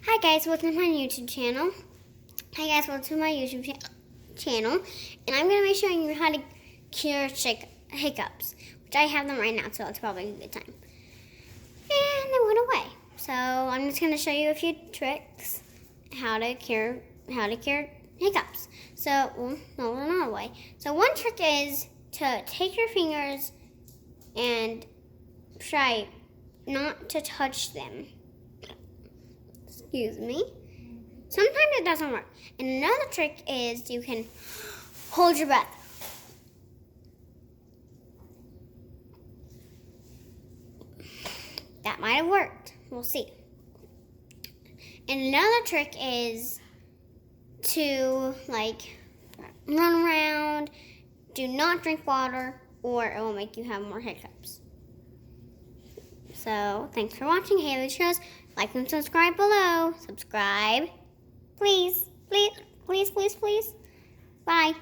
Hi guys, welcome to my YouTube channel. Channel, and I'm going to be showing you how to cure hiccups, which I have them right now, so it's probably a good time. And they went away. So I'm just going to show you a few tricks how to cure hiccups. So, well, no, they're not away. So one trick is to take your fingers and try not to touch them. Excuse me. Sometimes it doesn't work. And another trick is you can hold your breath. That might have worked. We'll see. And another trick is to run around, do not drink water, or it will make you have more hiccups. So, thanks for watching Haley Shows. Like and subscribe below. Subscribe. Please, please, please, please, please. Bye.